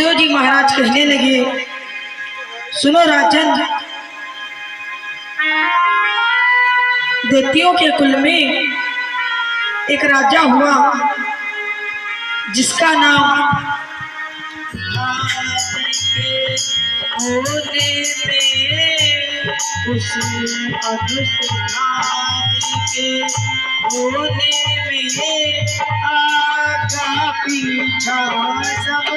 देवतेव जी महाराज कहने लगे, सुनो राजन, देवतियों के कुल में एक राजा हुआ जिसका नाम होने में उस अनुसंधान के होने में आगा पीछा सब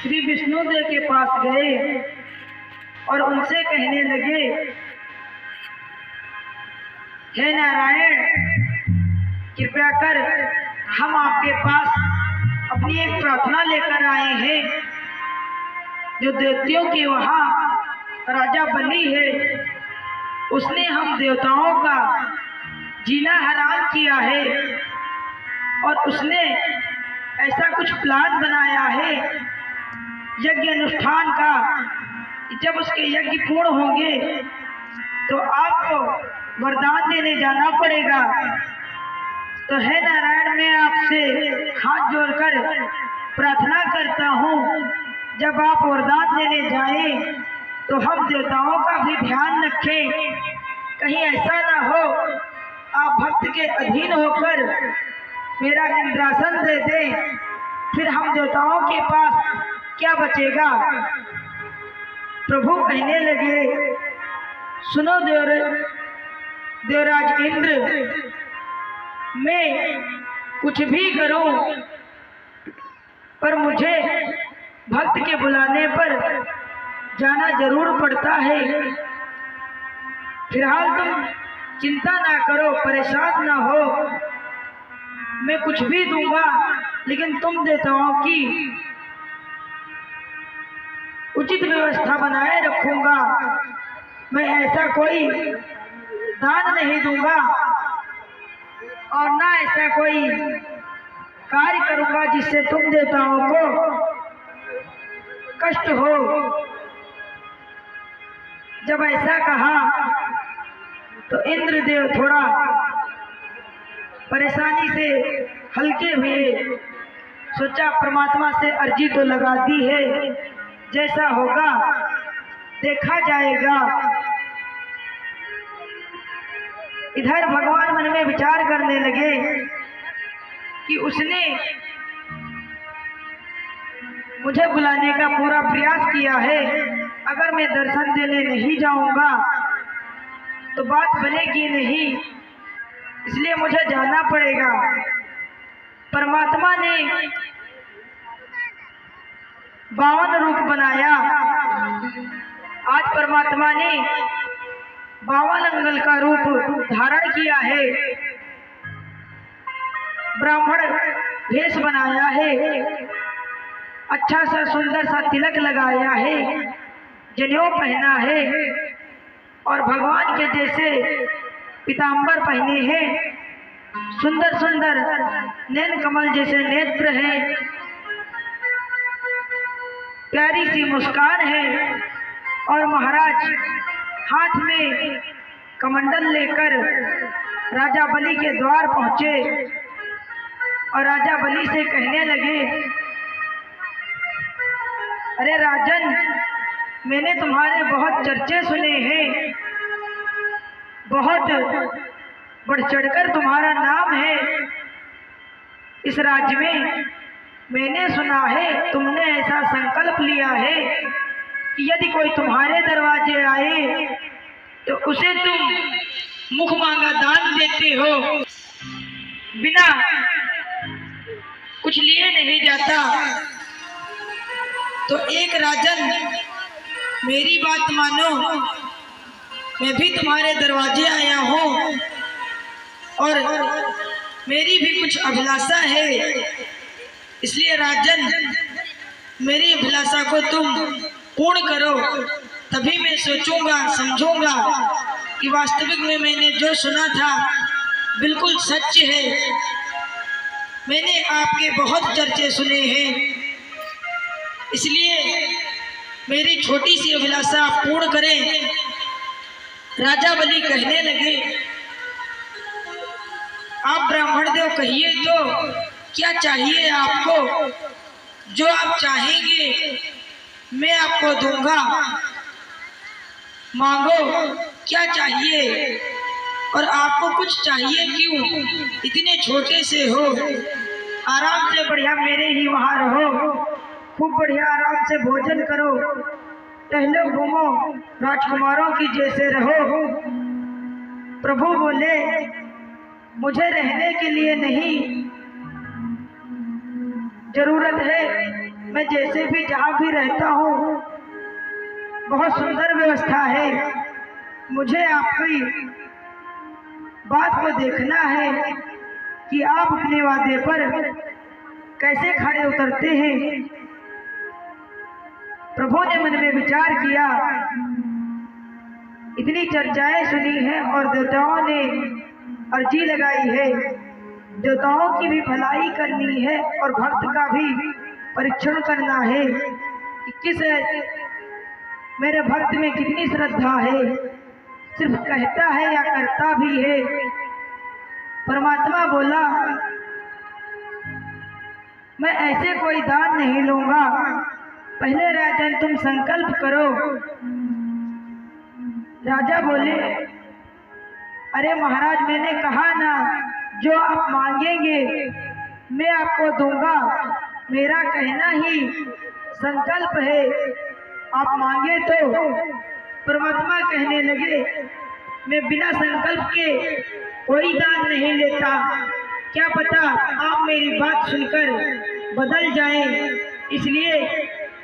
श्री विष्णुदेव के पास गए और उनसे कहने लगे, हे नारायण, कृपया कर हम आपके पास अपनी एक प्रार्थना लेकर आए हैं। जो देवतियों के वहाँ राजा बलि है, उसने हम देवताओं का जीना हराम किया है और उसने ऐसा कुछ प्लान बनाया है यज्ञ अनुष्ठान का, जब उसके यज्ञ पूर्ण होंगे तो आपको वरदान देने जाना पड़ेगा। तो है नारायण, मैं आपसे हाथ जोड़कर प्रार्थना करता हूँ, जब आप वरदान देने जाएं तो हम देवताओं का भी ध्यान रखें, कहीं ऐसा ना हो आप भक्त के अधीन होकर मेरा इंद्रासन दे दें, फिर हम देवताओं के पास क्या बचेगा। प्रभु कहने लगे, सुनो देवराज इंद्र, मैं कुछ भी करूं पर मुझे भक्त के बुलाने पर जाना जरूर पड़ता है। फिलहाल तुम चिंता ना करो, परेशान ना हो, मैं कुछ भी दूंगा लेकिन तुम देवताओं की उचित व्यवस्था बनाए रखूंगा। मैं ऐसा कोई दान नहीं दूंगा और ना ऐसा कोई कार्य करूंगा जिससे तुम देवताओं को कष्ट हो। जब ऐसा कहा तो इंद्रदेव थोड़ा परेशानी से हल्के हुए, सोचा परमात्मा से अर्जी तो लगा दी है, जैसा होगा देखा जाएगा। इधर भगवान मन में विचार करने लगे कि उसने मुझे बुलाने का पूरा प्रयास किया है, अगर मैं दर्शन देने नहीं जाऊंगा तो बात बनेगी नहीं, इसलिए मुझे जाना पड़ेगा। परमात्मा ने 52 रूप बनाया। आज परमात्मा ने 52 अंगल का रूप धारण किया है, ब्राह्मण भेष बनाया है, अच्छा सा सुंदर सा तिलक लगाया है, जनेऊ पहना है और भगवान के जैसे पीताम्बर पहने हैं, सुंदर सुंदर नैन कमल जैसे नेत्र हैं, प्यारी सी मुस्कान है और महाराज हाथ में कमंडल लेकर राजा बलि के द्वार पहुंचे और राजा बलि से कहने लगे, अरे राजन, मैंने तुम्हारे बहुत चर्चे सुने हैं, बहुत बढ़ चढ़कर तुम्हारा नाम है इस राज्य में। मैंने सुना है तुमने ऐसा संकल्प लिया है कि यदि कोई तुम्हारे दरवाजे आए तो उसे तुम मुख मांगा दान देते हो, बिना कुछ लिए नहीं जाता। तो एक राजन, मेरी बात मानो, मैं भी तुम्हारे दरवाजे आया हूँ और मेरी भी कुछ अभिलाषा है, इसलिए राजन मेरी अभिलाषा को तुम पूर्ण करो, तभी मैं सोचूंगा समझूंगा कि वास्तविक में मैंने जो सुना था बिल्कुल सच है। मैंने आपके बहुत चर्चे सुने हैं, इसलिए मेरी छोटी सी अभिलाषा आप पूर्ण करें। राजा बलि कहने लगे, आप ब्राह्मण देव कहिए तो क्या चाहिए आपको? जो आप चाहेंगे मैं आपको दूंगा। मांगो क्या चाहिए, और आपको कुछ चाहिए क्यों? इतने छोटे से हो, आराम से बढ़िया मेरे ही वहाँ रहो, खूब बढ़िया आराम से भोजन करो, टहलो घूमो, राजकुमारों की जैसे रहो। प्रभु बोले, मुझे रहने के लिए नहीं जरूरत है, मैं जैसे भी जहाँ भी रहता हूँ बहुत सुंदर व्यवस्था है। मुझे आपकी बात को देखना है कि आप अपने वादे पर कैसे खड़े उतरते हैं। प्रभु ने मन में विचार किया, इतनी चर्चाएं सुनी है और देवताओं ने अर्जी लगाई है, देवताओं की भी भलाई करनी है और भक्त का भी परीक्षण करना है कि किस मेरे भक्त में कितनी श्रद्धा है, सिर्फ कहता है या करता भी है। परमात्मा बोला, मैं ऐसे कोई दान नहीं लूंगा, पहले राजन तुम संकल्प करो। राजा बोले, अरे महाराज मैंने कहा ना, जो आप मांगेंगे मैं आपको दूंगा, मेरा कहना ही संकल्प है, आप मांगे तो। परमात्मा कहने लगे, मैं बिना संकल्प के कोई दान नहीं लेता, क्या पता आप मेरी बात सुनकर बदल जाएं, इसलिए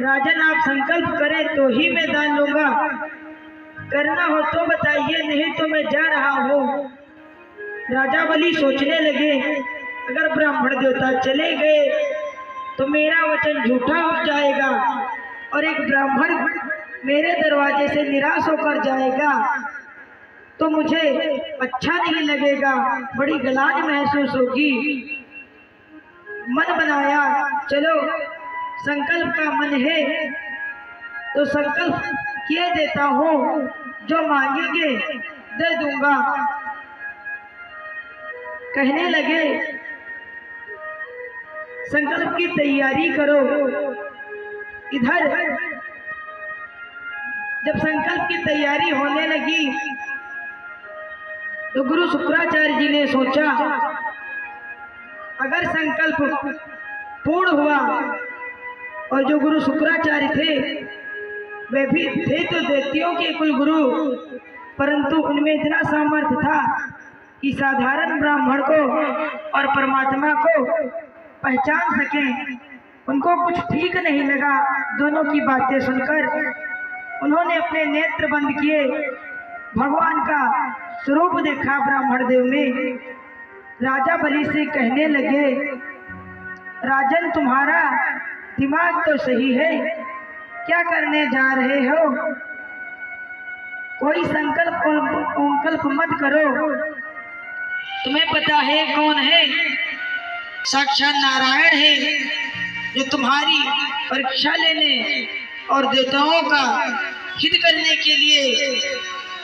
राजन आप संकल्प करें तो ही मैं दान लूंगा। करना हो तो बताइए, नहीं तो मैं जा रहा हूँ। राजा बलि सोचने लगे, अगर ब्राह्मण देवता चले गए तो मेरा वचन झूठा हो जाएगा और एक ब्राह्मण मेरे दरवाजे से निराश होकर जाएगा तो मुझे अच्छा नहीं लगेगा, बड़ी गलाज महसूस होगी। मन बनाया, चलो संकल्प का मन है तो संकल्प किए देता हूँ, जो मांगेंगे दे दूंगा। कहने लगे, संकल्प की तैयारी करो। इधर जब संकल्प की तैयारी होने लगी तो गुरु शुक्राचार्य जी ने सोचा, अगर संकल्प पूर्ण हुआ, और जो गुरु शुक्राचार्य थे वे भी थे तो दैत्यों के कुल गुरु, परंतु उनमें इतना सामर्थ्य था कि साधारण ब्राह्मण को और परमात्मा को पहचान सकें। उनको कुछ ठीक नहीं लगा दोनों की बातें सुनकर। उन्होंने अपने नेत्र बंद किए, भगवान का स्वरूप देखा ब्राह्मण देव में। राजा बलि से कहने लगे, राजन तुम्हारा दिमाग तो सही है, क्या करने जा रहे हो? कोई संकल्प मत करो, तुम्हें पता है कौन है? साक्षात नारायण है, जो तुम्हारी परीक्षा लेने और देवताओं का हित करने के लिए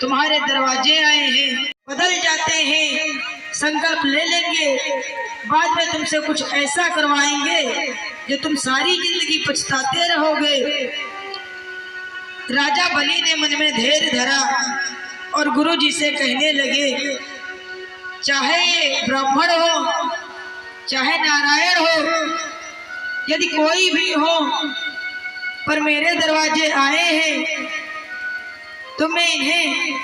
तुम्हारे दरवाजे आए हैं। बदल जाते हैं, संकल्प ले लेंगे, बाद में तुमसे कुछ ऐसा करवाएंगे जो तुम सारी जिंदगी पछताते रहोगे। राजा बलि ने मन में धैर्य धरा और गुरु जी से कहने लगे, चाहे ये ब्राह्मण हो चाहे नारायण हो, यदि कोई भी हो, पर मेरे दरवाजे आए हैं तो मैं इन्हें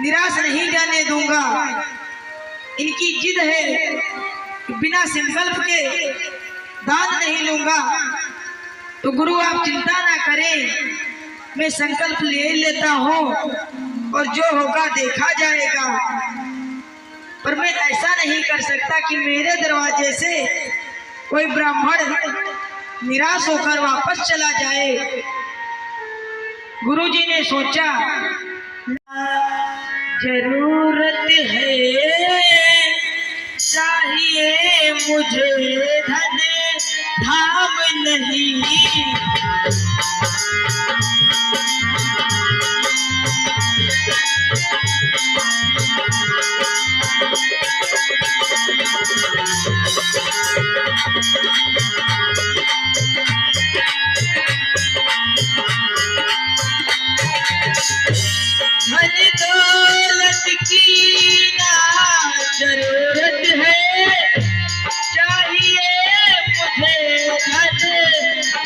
निराश नहीं जाने दूंगा। इनकी जिद है कि बिना संकल्प के दान नहीं लूंगा। तो गुरु आप चिंता ना करें, मैं संकल्प ले लेता हूँ और जो होगा देखा जाएगा, पर मैं ऐसा नहीं कर सकता कि मेरे दरवाजे से कोई ब्राह्मण निराश होकर वापस चला जाए। गुरुजी ने सोचा जरूरत है चाहिए मुझे धन धाम नहीं, धन दौलत की ना जरूरत है चाहिए मुझे धन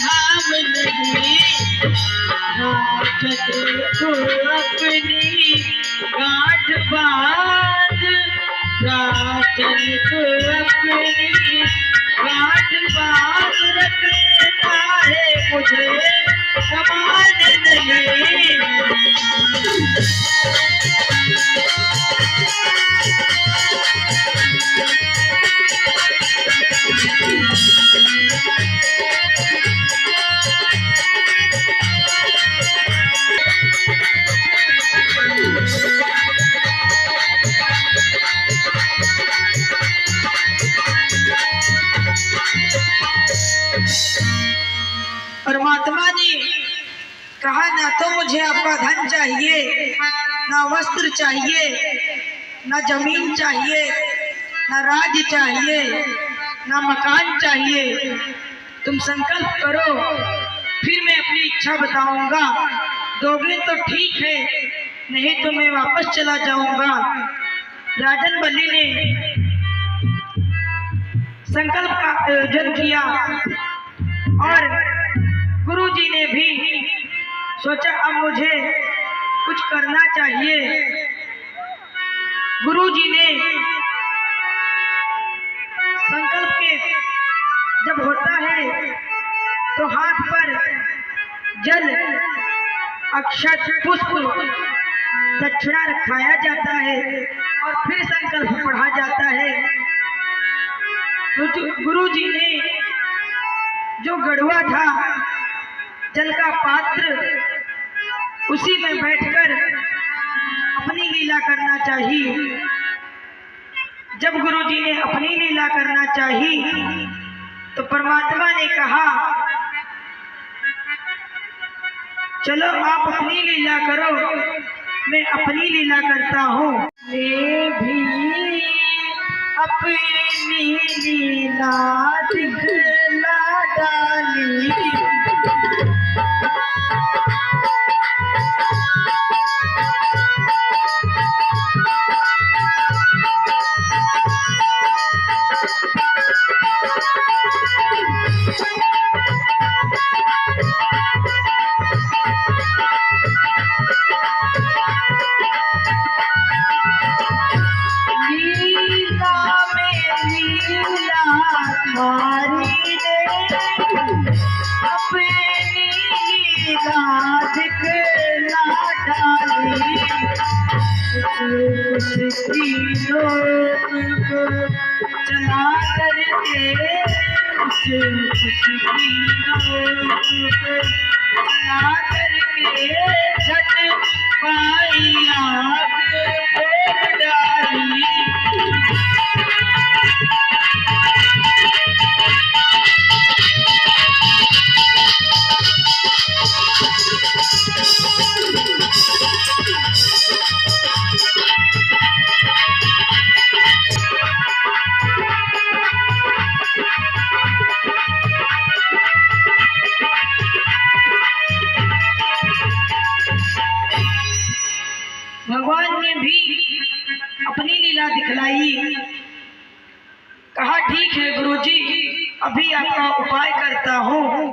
धाम नहीं, हाजत को अपनी गांठ बांध, राजन को अपनी गांठ बांध रखना है मुझे समान नहीं। परमात्मा ने कहा ना तो मुझे आपका धन चाहिए, ना वस्त्र चाहिए, ना जमीन चाहिए, ना राज्य चाहिए, ना मकान चाहिए। तुम संकल्प करो फिर मैं अपनी इच्छा बताऊंगा, दोगे तो ठीक है नहीं तो मैं वापस चला जाऊंगा। राजन बलि ने संकल्प का आयोजन किया और गुरुजी ने भी सोचा अब मुझे कुछ करना चाहिए। गुरुजी ने संकल्प के जब होता है तो हाथ पर जल अक्षत पुष्प दक्षिणा रखाया जाता है और फिर संकल्प पढ़ा जाता है। गुरुजी ने जो गढ़वा था जल का पात्र उसी में बैठकर अपनी लीला करना चाहिए। जब गुरुजी ने अपनी लीला करना चाहिए तो परमात्मा ने कहा चलो आप अपनी लीला करो, मैं अपनी लीला करता हूँ। मैं भी अपनी लीला दिखला डाली, हमारी ने अपनी लीला दिखला डाली, उसकी लोग को चला करके उसकी लोग को चला करके झट पाई आग फोड़ डाली। भगवान ने भी अपनी लीला दिखलाई। कहा ठीक है गुरुजी, अभी आपका उपाय करता हूँ।